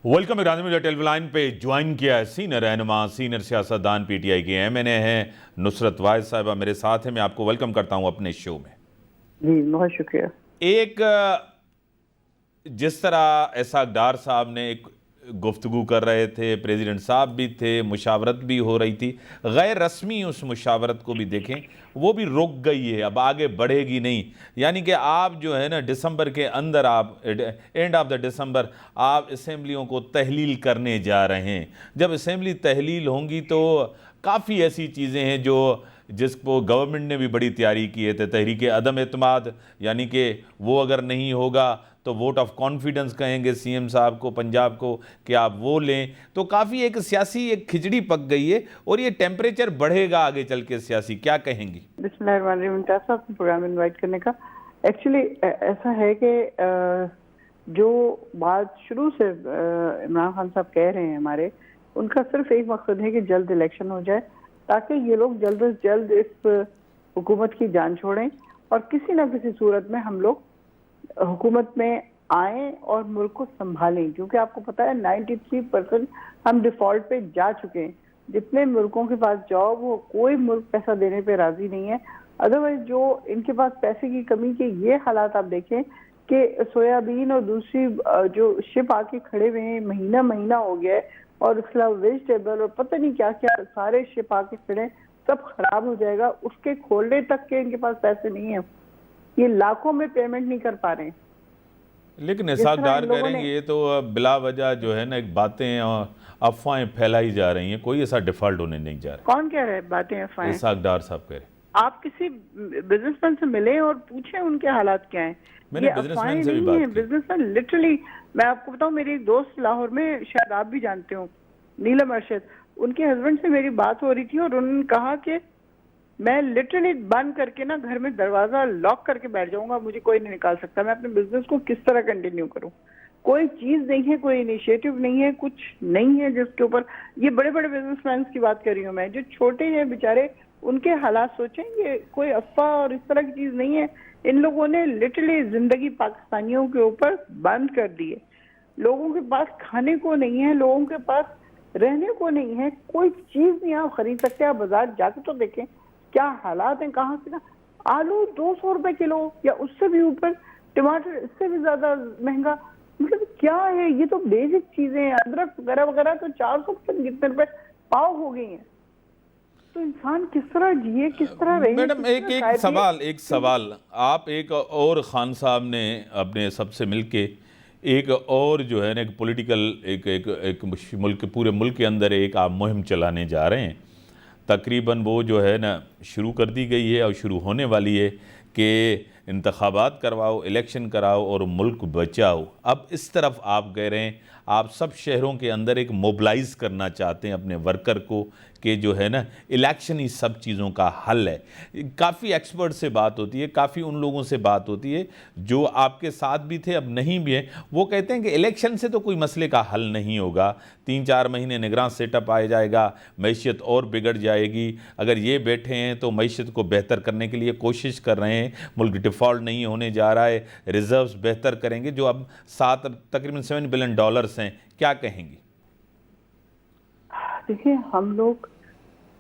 Welcome. Irani media television पे join किया है सीनियर रहनुमा सीनियर सियासतदान पीटीआई के एमएनए हैं नुसरत वाहिद साहिबा मेरे साथ हैं। मैं आपको वेलकम करता हूं अपने शो में। जी बहुत शुक्रिया। एक जिस तरह इसहाक डार साहब ने एक गुफ्तगू कर रहे थे, प्रेसिडेंट साहब भी थे, मुशावरत भी हो रही थी, गैर रस्मी उस मुशावरत को भी देखें वो भी रुक गई है, अब आगे बढ़ेगी नहीं। यानी कि आप जो है ना दिसंबर के अंदर, आप एंड ऑफ द दिसंबर आप असेंबलियों को तहलील करने जा रहे हैं। जब असेंबली तहलील होंगी तो काफ़ी ऐसी चीज़ें हैं जो जिसको गवर्नमेंट ने भी बड़ी तैयारी की है। तहरीक अदम एतमाद, यानी कि वो अगर नहीं होगा तो वोट ऑफ कॉन्फिडेंस कहेंगे सीएम साहब को पंजाब को कि आप वो लें। तो काफ़ी एक सियासी एक खिचड़ी पक गई है और ये टेम्परेचर बढ़ेगा आगे चल के सियासी। क्या कहेंगी? बिस्मिल्लाहिर्रहमानिर्रहीम, प्रोग्राम इनवाइट करने का। एक्चुअली ऐसा है कि जो बात शुरू से इमरान खान साहब कह रहे हैं हमारे, उनका सिर्फ एक मकसद है कि जल्द इलेक्शन हो जाए ताकि ये लोग जल्द से जल्द इस हुकूमत की जान छोड़ें और किसी ना किसी सूरत में हम लोग हुकूमत में आए और मुल्क को संभालें। क्योंकि आपको पता है 93% हम डिफॉल्ट पे जा चुके हैं। जितने मुल्कों के पास जाओ वो कोई मुल्क पैसा देने पे राजी नहीं है। अदरवाइज जो इनके पास पैसे की कमी के ये हालात आप देखें कि सोयाबीन और दूसरी जो शिप आके खड़े हुए हैं, महीना महीना हो गया है, और उसके अलावा वेजिटेबल और पता नहीं क्या क्या सारे शिप आके खड़े, सब खराब हो जाएगा। उसके खोलने तक के इनके पास पैसे नहीं है। ये लाखों में पेमेंट नहीं कर पा रहे हैं। लेकिन इसहाक डार कह रहे हैं ये तो बिला वजह जो है ना एक बातें और अफवाहें फैलाई जा रही हैं, कोई ऐसा डिफॉल्ट होने नहीं जा रहा। कौन कह रहा है बातें अफवाहें? इसहाक डार साहब कह रहे हैं। आप किसी बिजनेसमैन से मिले और पूछें उनके हालात क्या हैं। मैंने बिजनेसमैन से भी बात की। बिजनेसमैन लिटरली, मैं आपको बताऊं, मेरी एक दोस्त लाहौर में, शायद आप भी जानते हो, नीलम अरशद, उनके हस्बैंड से मेरी बात हो रही थी और उन्होंने कहा कि मैं लिटरली बंद करके ना घर में दरवाजा लॉक करके बैठ जाऊंगा, मुझे कोई नहीं निकाल सकता। मैं अपने बिजनेस को किस तरह कंटिन्यू करूं? कोई चीज नहीं है, कोई इनिशिएटिव नहीं है, कुछ नहीं है जिसके ऊपर। ये बड़े बड़े बिजनेसमैन की बात कर रही हूँ मैं, जो छोटे हैं बेचारे, उनके हालात सोचें। ये कोई अफवाह और इस तरह की चीज नहीं है। इन लोगों ने लिटरली जिंदगी पाकिस्तानियों के ऊपर बंद कर दी है। लोगों के पास खाने को नहीं है, लोगों के पास रहने को नहीं है, कोई चीज नहीं आप खरीद सकते। आप बाजार जाके तो देखें क्या हालात हैं। कहाँ से ना आलू 200 रुपए किलो या उससे भी ऊपर, टमाटर इससे भी ज्यादा महंगा। मतलब क्या है? ये तो बेसिक चीजें हैं। अदरक वगैरह वगैरह तो 400 कितने रुपए पाव हो गई हैं। तो इंसान किस तरह जिए, किस तरह रहे? मैडम एक सवाल आप, एक और खान साहब ने अपने सबसे मिलके एक और जो है ना एक पॉलिटिकल एक मुल्क, पूरे मुल्क के अंदर एक आप मुहिम चलाने जा रहे हैं। तकरीबन वो जो है ना शुरू कर दी गई है और शुरू होने वाली है कि इंतखाबात करवाओ, इलेक्शन कराओ और मुल्क बचाओ। अब इस तरफ आप कह रहे हैं आप सब शहरों के अंदर एक मोबिलाइज करना चाहते हैं अपने वर्कर को कि जो है ना इलेक्शन ही सब चीज़ों का हल है। काफ़ी एक्सपर्ट से बात होती है, काफ़ी उन लोगों से बात होती है जो आपके साथ भी थे अब नहीं भी हैं। वो कहते हैं कि इलेक्शन से तो कोई मसले का हल नहीं होगा, 3-4 महीने निगरान सेटअप आ जाएगा, मैशियत और बिगड़ जाएगी। अगर ये बैठे हैं तो मैशियत को बेहतर करने के लिए कोशिश कर रहे हैं, मुल्क डिफ़ॉल्ट नहीं होने जा रहा है, रिजर्व्स बेहतर करेंगे जो अब तकरीबन $7 बिलियन हैं। क्या कहेंगी? देखिए, हम लोग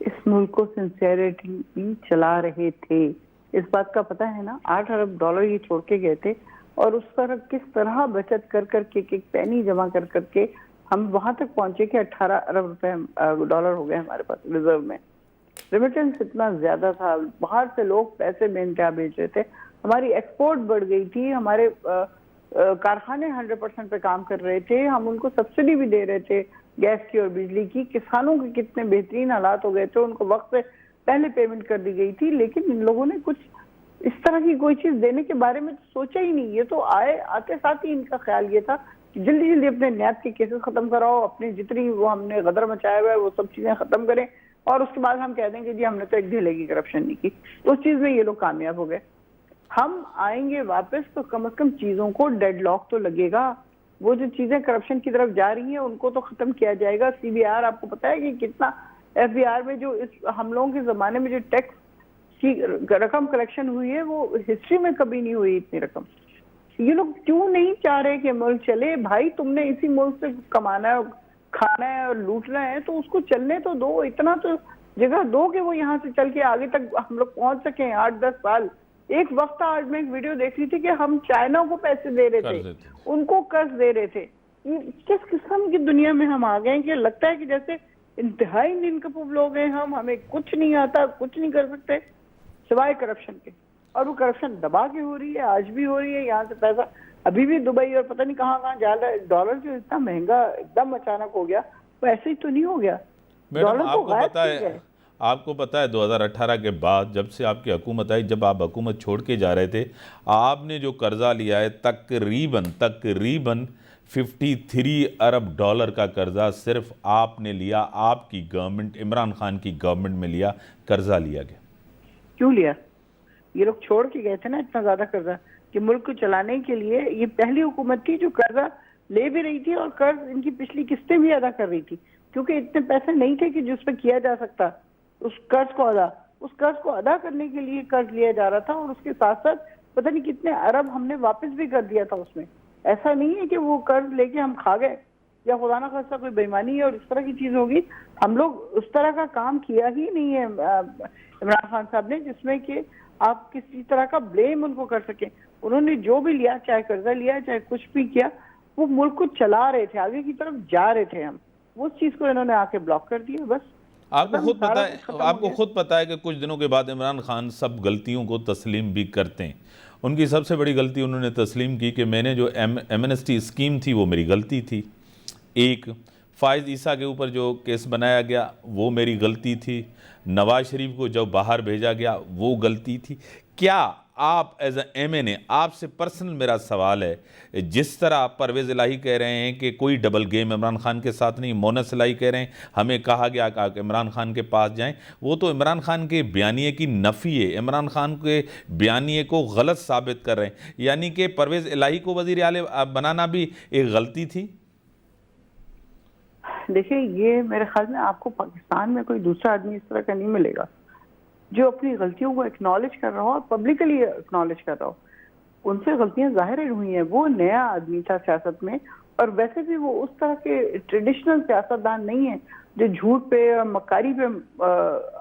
इस मुल्क को सिंसियरिटी चला रहे थे, इस बात का पता है ना। $8 अरब ये छोड़ के गए थे और उस पर किस तरह बचत कर करके एक पैनी जमा कर करके हम वहां तक पहुंचे कि 18 अरब रुपए डॉलर हो गए हमारे पास रिजर्व में। रेमिटेंस इतना ज्यादा था, बाहर से लोग पैसे बेनतहा भेज रहे थे, हमारी एक्सपोर्ट बढ़ गई थी, हमारे कारखाने 100% पे काम कर रहे थे, हम उनको सब्सिडी भी दे रहे थे गैस की और बिजली की। किसानों के कितने बेहतरीन हालात हो गए थे, उनको वक्त से पहले पेमेंट कर दी गई थी। लेकिन इन लोगों ने कुछ इस तरह की कोई चीज देने के बारे में तो सोचा ही नहीं। ये तो आते साथ ही इनका ख्याल ये था कि जल्दी जल्दी अपने न्यात के केसेस खत्म कराओ, अपनी जितनी वो हमने गदर मचाया हुआ है वो सब चीजें खत्म करें, और उसके बाद हम कह देंगे जी हमने तो एक ढीले की करप्शन नहीं की। तो उस चीज में ये लोग कामयाब हो गए। हम आएंगे वापस तो कम से कम चीजों को डेडलॉक तो लगेगा। वो जो चीजें करप्शन की तरफ जा रही हैं उनको तो खत्म किया जाएगा। सीबीआर, आपको पता है कि कितना एफबीआर में जो इस हम लोगों के जमाने में जो टैक्स की रकम कलेक्शन हुई है वो हिस्ट्री में कभी नहीं हुई इतनी रकम। ये लोग क्यों नहीं चाह रहे कि मुल्क चले? भाई तुमने इसी मुल्क से कमाना है, खाना है और लूटना है, तो उसको चलने तो दो, इतना तो जगह दो कि वो यहाँ से चल के आगे तक हम लोग पहुंच सके 8-10 साल। एक वक्त था, आज मैं एक वीडियो देख रही थी कि हम चाइना को पैसे दे रहे थे, उनको कर्ज दे रहे थे। ये किस किस्म की दुनिया में हम आ गए हैं कि लगता है कि जैसे इंतहाई निनकपूब लोग हैं हम, हमें कुछ नहीं आता, कुछ नहीं कर सकते सिवाय करप्शन के। और वो करप्शन दबा के हो रही है, आज भी हो रही है। यहाँ से पैसा अभी भी दुबई और पता नहीं कहाँ कहाँ जा रहा है। डॉलर जो इतना महंगा एकदम अचानक हो गया, वो ऐसे ही तो नहीं हो गया। मैडम आपको पता है 2018 के बाद जब से आपकी हुकूमत आई, जब आप हुकूमत छोड़ के जा रहे थे, आपने जो कर्जा लिया है तकरीबन 53 अरब डॉलर का कर्जा सिर्फ आपने लिया, आपकी गवर्नमेंट, इमरान खान की गवर्नमेंट में लिया, कर्जा लिया गया। क्यों लिया? ये लोग छोड़ के गए थे ना इतना ज्यादा कर्जा कि मुल्क को चलाने के लिए। ये पहली हुकूमत थी जो कर्जा ले भी रही थी और कर्ज इनकी पिछली किस्तें भी अदा कर रही थी, क्योंकि इतने पैसे नहीं थे कि जिस पर किया जा सकता उस कर्ज को अदा। उस कर्ज को अदा करने के लिए कर्ज लिया जा रहा था और उसके साथ साथ पता नहीं कितने अरब हमने वापस भी कर दिया था उसमें। ऐसा नहीं है कि वो कर्ज लेके हम खा गए या खुदा ना खास्ता कोई बेईमानी है और इस तरह की चीज होगी। हम लोग उस तरह का काम किया ही नहीं है इमरान खान साहब ने जिसमें कि आप किसी तरह का ब्लेम उनको कर सके। उन्होंने जो भी लिया, चाहे कर्जा लिया चाहे कुछ भी किया, वो मुल्क को चला रहे थे, आगे की तरफ जा रहे थे हम। वो चीज को इन्होंने आके ब्लॉक कर दिया बस। आपको खुद पता है कि कुछ दिनों के बाद इमरान खान सब गलतियों को तस्लीम भी करते हैं। उनकी सबसे बड़ी गलती उन्होंने तस्लीम की कि मैंने जो एमनेस्टी स्कीम थी वो मेरी गलती थी। एक फ़ाइज़ ईसा के ऊपर जो केस बनाया गया वो मेरी गलती थी। नवाज शरीफ को जब बाहर भेजा गया वो गलती थी। क्या आप एज MNA, आपसे पर्सनल मेरा सवाल है, जिस तरह परवेज़ इलाही कह रहे हैं कि कोई डबल गेम इमरान खान के साथ नहीं, मोनस इलाही कह रहे हैं हमें कहा गया कि इमरान खान के पास जाएं, वो तो इमरान खान के बयानिए की नफ़ी है, इमरान खान के बयानिए को गलत साबित कर रहे हैं। यानी कि परवेज़ इलाही को वज़ीर आला बनाना भी एक गलती थी। देखिए, ये मेरे ख्याल में आपको पाकिस्तान में कोई दूसरा आदमी इस तरह का नहीं मिलेगा जो अपनी गलतियों को एक्नॉलेज कर रहा हो और पब्लिकली एक्नॉलेज कर रहा हो। उनसे गलतियां जाहिर हुई हैं, वो नया आदमी था सियासत में, और वैसे भी वो उस तरह के ट्रेडिशनल सियासतदान नहीं है जो झूठ पे और मक्कारी पे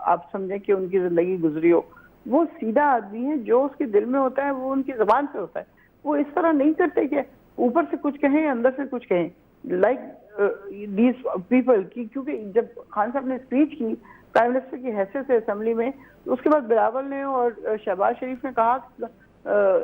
आप समझें कि उनकी जिंदगी गुजरी हो। वो सीधा आदमी है, जो उसके दिल में होता है वो उनकी जबान से होता है। वो इस तरह नहीं करते कि ऊपर से कुछ कहें अंदर से कुछ कहें, लाइक दीज पीपल की। क्योंकि जब खान साहब ने स्पीच की प्राइम मिनिस्टर की हैसियत से असेंबली में, तो उसके बाद बिलावल ने और शहबाज शरीफ ने कहा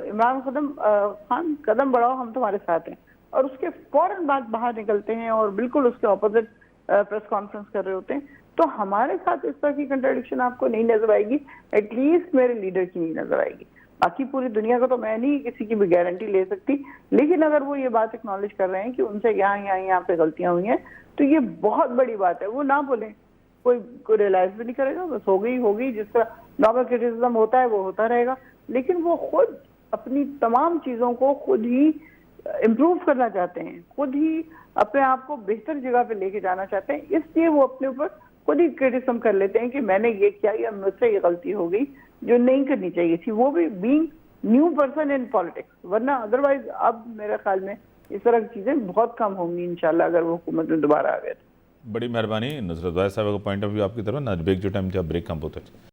इमरान खान कदम बढ़ाओ, हम तुम्हारे साथ हैं, और उसके फौरन बाद बाहर निकलते हैं और बिल्कुल उसके ऑपोजिट प्रेस कॉन्फ्रेंस कर रहे होते हैं। तो हमारे साथ इस तरह की कंट्राडिक्शन आपको नहीं नजर आएगी, एटलीस्ट मेरे लीडर की नहीं नजर आएगी। बाकी पूरी दुनिया का तो मैं नहीं किसी की भी गारंटी ले सकती, लेकिन अगर वो ये बात एक्नॉलेज कर रहे हैं कि उनसे यहाँ पे गलतियां हुई हैं, तो ये बहुत बड़ी बात है। वो ना बोले, कोई रियलाइज भी नहीं करेगा, बस हो गई। जिस तरह नॉर्मल क्रिटिसिज्म होता है वो होता रहेगा, लेकिन वो खुद अपनी तमाम चीजों को खुद ही इम्प्रूव करना चाहते हैं, खुद ही अपने आप को बेहतर जगह पे लेके जाना चाहते हैं। इसलिए वो अपने ऊपर खुद ही क्रिटिसिज्म कर लेते हैं कि मैंने ये किया या मुझसे ये गलती हो गई जो नहीं करनी चाहिए थी, वो भी being new person in politics. वरना अदरवाइज अब मेरे ख्याल में इस तरह की चीजें बहुत कम होंगी इंशाल्लाह, अगर वो हुकूमत में दोबारा आ गए। बड़ी मेहरबानी नुसरत भाई साहब का पॉइंट ऑफ व्यू आपकी तरफ ना। ब्रेक जो टाइम जब ब्रेक कम होता है।